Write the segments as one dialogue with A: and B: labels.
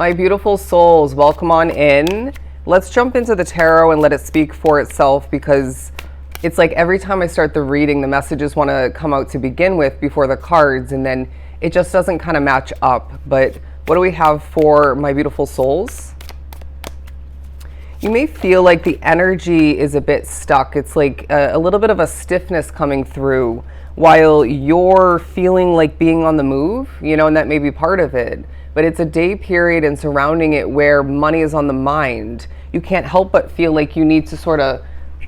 A: My beautiful souls, welcome on in. Let's jump into the tarot and let it speak for itself, because it's like every time I start the reading, the messages want to come out to begin with before the cards, and then it just doesn't kind of match up. But what do we have for my beautiful souls? You may feel like the energy is a bit stuck. It's like a little bit of a stiffness coming through while you're feeling like being on the move, and that may be part of it. But it's a day period and surrounding it where money is on the mind. You can't help but feel like you need to sort of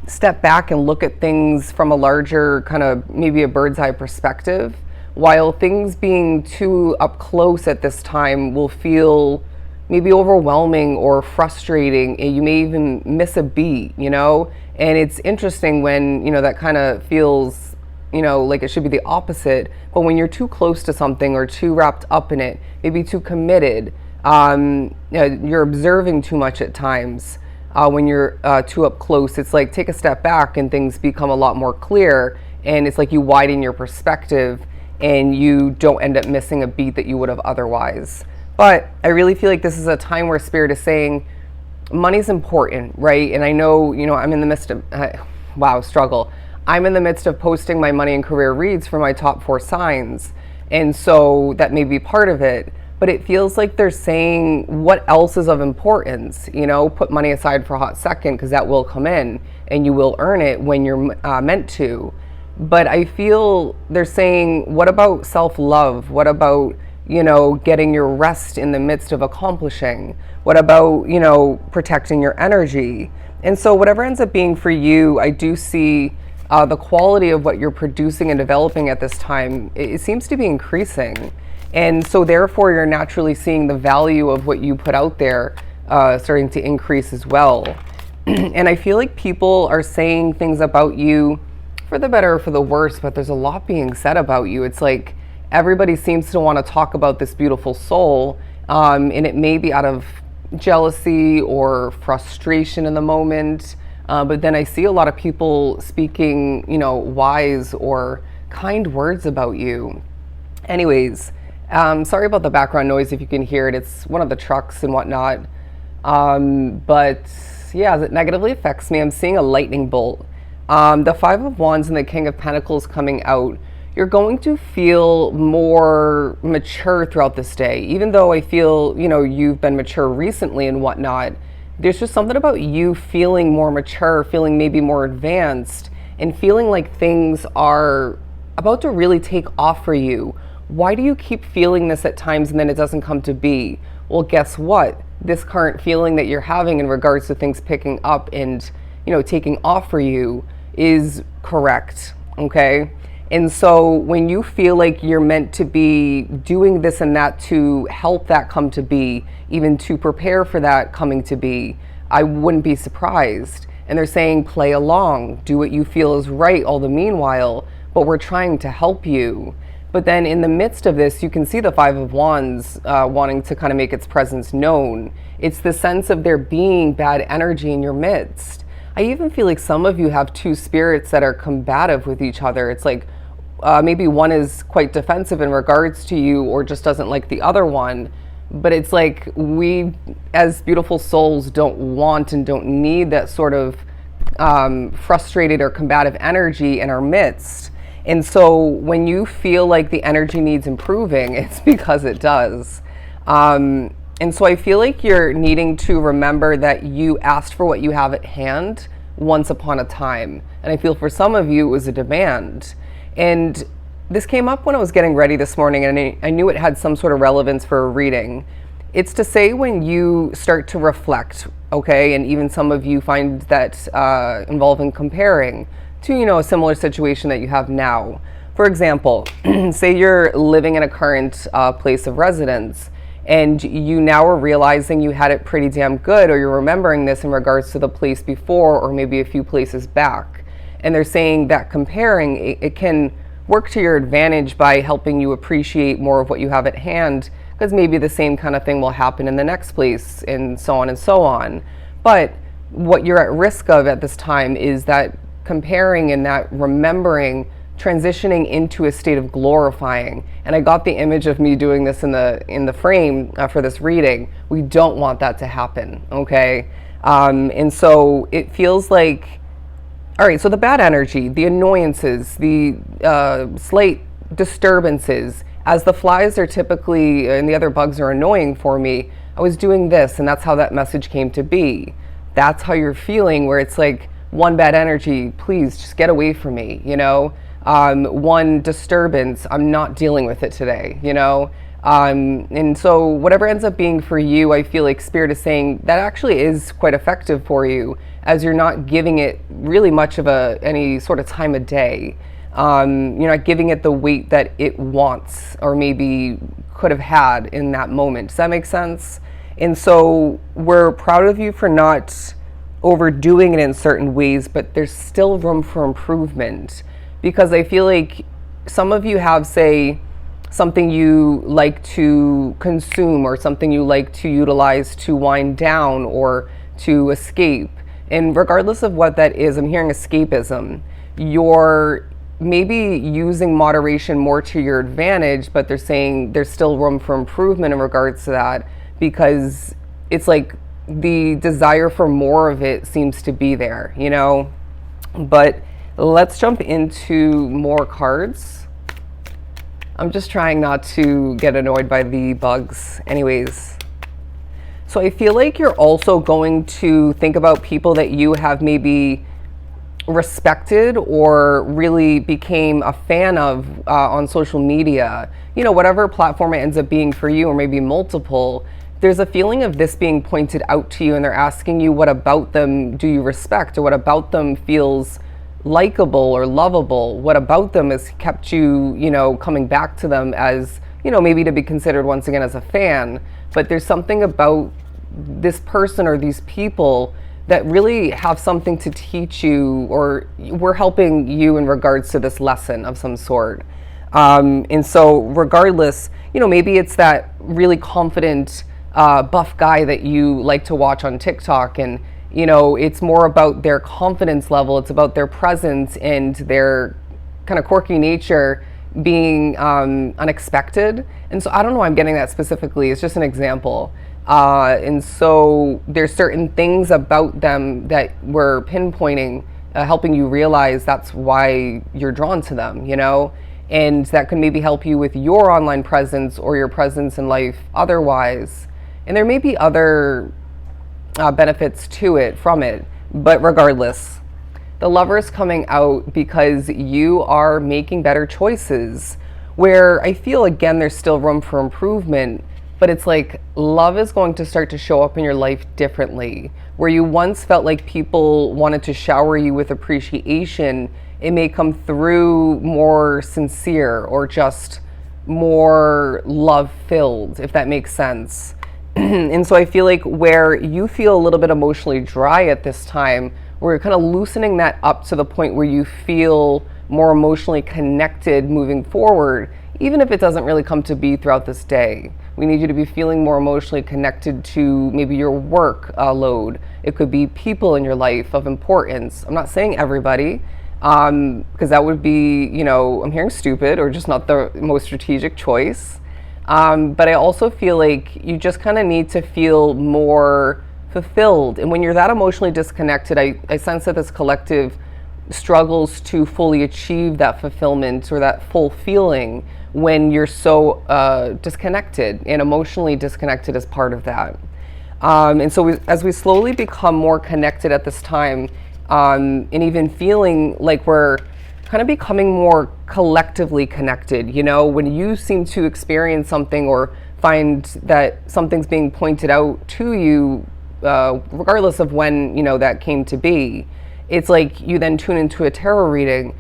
A: step back and look at things from a larger kind of maybe a bird's eye perspective, while things being too up close at this time will feel maybe overwhelming or frustrating. You may even miss a beat, and it's interesting when, that kind of feels, like it should be the opposite. But when you're too close to something or too wrapped up in it, maybe too committed, you're observing too much at times. When you're too up close, it's like take a step back and things become a lot more clear, and it's like you widen your perspective and you don't end up missing a beat that you would have otherwise. But I really feel like this is a time where Spirit is saying money's important, right? And I know, I'm in the midst of, struggle. I'm in the midst of posting my money and career reads for my top 4 signs. And so that may be part of it. But it feels like they're saying what else is of importance, put money aside for a hot second, because that will come in and you will earn it when you're meant to. But I feel they're saying, what about self-love? What about, getting your rest in the midst of accomplishing? What about, protecting your energy? And so whatever ends up being for you, I do see the quality of what you're producing and developing at this time, it seems to be increasing. And so therefore you're naturally seeing the value of what you put out there starting to increase as well. And I feel like people are saying things about you for the better or for the worse, but there's a lot being said about you. It's like everybody seems to want to talk about this beautiful soul, and it may be out of jealousy or frustration in the moment. But then I see a lot of people speaking, wise or kind words about you. Anyways, sorry about the background noise if you can hear it. It's one of the trucks and whatnot. But yeah, it negatively affects me. I'm seeing a lightning bolt. The 5 of Wands and the King of Pentacles coming out. You're going to feel more mature throughout this day. Even though I feel, you've been mature recently and whatnot, there's just something about you feeling more mature, feeling maybe more advanced, and feeling like things are about to really take off for you. Why do you keep feeling this at times and then it doesn't come to be? Well, guess what? This current feeling that you're having in regards to things picking up and, taking off for you is correct, okay? And so when you feel like you're meant to be doing this and that to help that come to be, even to prepare for that coming to be, I wouldn't be surprised. And they're saying play along, do what you feel is right all the meanwhile, but we're trying to help you. But then in the midst of this, you can see the 5 of Wands wanting to kind of make its presence known. It's the sense of there being bad energy in your midst. I even feel like some of you have 2 spirits that are combative with each other. It's like maybe one is quite defensive in regards to you or just doesn't like the other one. But it's like we as beautiful souls don't want and don't need that sort of frustrated or combative energy in our midst. And so when you feel like the energy needs improving, it's because it does. And so I feel like you're needing to remember that you asked for what you have at hand once upon a time. And I feel for some of you it was a demand. And this came up when I was getting ready this morning, and I knew it had some sort of relevance for a reading. It's to say when you start to reflect, okay, and even some of you find that involving comparing to, a similar situation that you have now. For example, say you're living in a current place of residence, and you now are realizing you had it pretty damn good, or you're remembering this in regards to the place before, or maybe a few places back. And they're saying that comparing, it can work to your advantage by helping you appreciate more of what you have at hand, because maybe the same kind of thing will happen in the next place, and so on and so on. But what you're at risk of at this time is that comparing and that remembering transitioning into a state of glorifying. And I got the image of me doing this in the frame for this reading. We don't want that to happen, okay? And so it feels like, all right, so the bad energy, the annoyances, the slight disturbances, as the flies are typically, and the other bugs are annoying for me, I was doing this, and that's how that message came to be. That's how you're feeling, where it's like, one bad energy, please just get away from me, you know? One disturbance, I'm not dealing with it today, you know? And so whatever ends up being for you, I feel like Spirit is saying that actually is quite effective for you, as you're not giving it really much of any sort of time of day. You're not giving it the weight that it wants or maybe could have had in that moment. Does that make sense? And so we're proud of you for not overdoing it in certain ways, but there's still room for improvement, because I feel like some of you have, say, something you like to consume or something you like to utilize to wind down or to escape. And regardless of what that is, I'm hearing escapism. You're maybe using moderation more to your advantage, but they're saying there's still room for improvement in regards to that, because it's like the desire for more of it seems to be there, you know? But let's jump into more cards. I'm just trying not to get annoyed by the bugs. Anyways, so I feel like you're also going to think about people that you have maybe respected or really became a fan of on social media. You know, whatever platform it ends up being for you, or maybe multiple, there's a feeling of this being pointed out to you, and they're asking you, what about them do you respect, or what about them feels likable or lovable? What about them has kept you, you know, coming back to them as, you know, maybe to be considered once again as a fan? But there's something about this person or these people that really have something to teach you, or we're helping you in regards to this lesson of some sort. And so regardless, you know, maybe it's that really confident buff guy that you like to watch on TikTok, and you know, it's more about their confidence level, it's about their presence and their kind of quirky nature being unexpected. And so I don't know why I'm getting that specifically, it's just an example. And so there's certain things about them that we're pinpointing, helping you realize that's why you're drawn to them, you know? And that can maybe help you with your online presence or your presence in life otherwise. And there may be other benefits to it, from it, but regardless, the Lover is coming out because you are making better choices, where I feel, again, there's still room for improvement, but it's like love is going to start to show up in your life differently. Where you once felt like people wanted to shower you with appreciation, it may come through more sincere or just more love-filled, if that makes sense. And so I feel like where you feel a little bit emotionally dry at this time, we're kind of loosening that up to the point where you feel more emotionally connected moving forward, even if it doesn't really come to be throughout this day. We need you to be feeling more emotionally connected to maybe your work load. It could be people in your life of importance. I'm not saying everybody, because that would be, you know, I'm hearing stupid or just not the most strategic choice. But I also feel like you just kind of need to feel more fulfilled. And when you're that emotionally disconnected, I sense that this collective struggles to fully achieve that fulfillment or that full feeling when you're so disconnected, and emotionally disconnected as part of that. And so as we slowly become more connected at this time, and even feeling like we're kind of becoming more collectively connected, you know, when you seem to experience something or find that something's being pointed out to you, regardless of when, you know, that came to be, it's like you then tune into a tarot reading,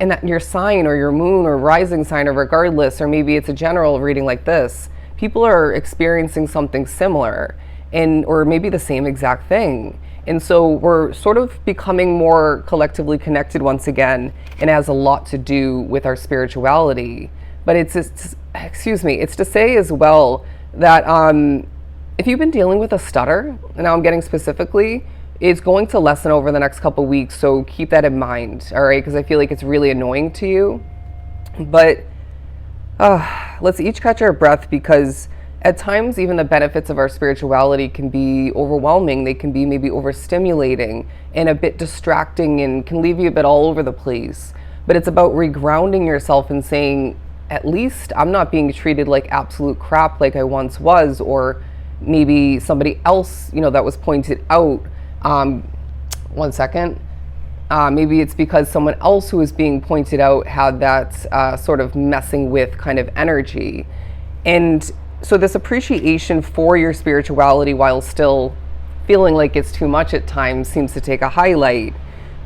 A: and that your sign or your moon or rising sign, or regardless, or maybe it's a general reading like this, people are experiencing something similar, and or maybe the same exact thing. And so we're sort of becoming more collectively connected once again, and it has a lot to do with our spirituality. But it's to say as well that if you've been dealing with a stutter, and now I'm getting specifically, It's going to lessen over the next couple weeks, so keep that in mind, all right? Because I feel like it's really annoying to you. But let's each catch our breath, because at times even the benefits of our spirituality can be overwhelming. They can be maybe overstimulating and a bit distracting and can leave you a bit all over the place. But it's about regrounding yourself and saying, at least I'm not being treated like absolute crap like I once was, or maybe somebody else, that was pointed out. One second. Maybe it's because someone else who was being pointed out had that sort of messing with kind of energy. And so this appreciation for your spirituality, while still feeling like it's too much at times, seems to take a highlight.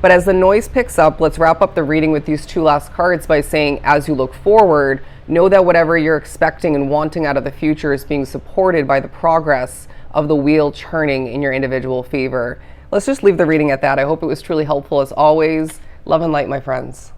A: But as the noise picks up, let's wrap up the reading with these two last cards by saying, as you look forward, know that whatever you're expecting and wanting out of the future is being supported by the progress of the wheel churning in your individual favor. Let's just leave the reading at that. I hope it was truly helpful as always. Love and light, my friends.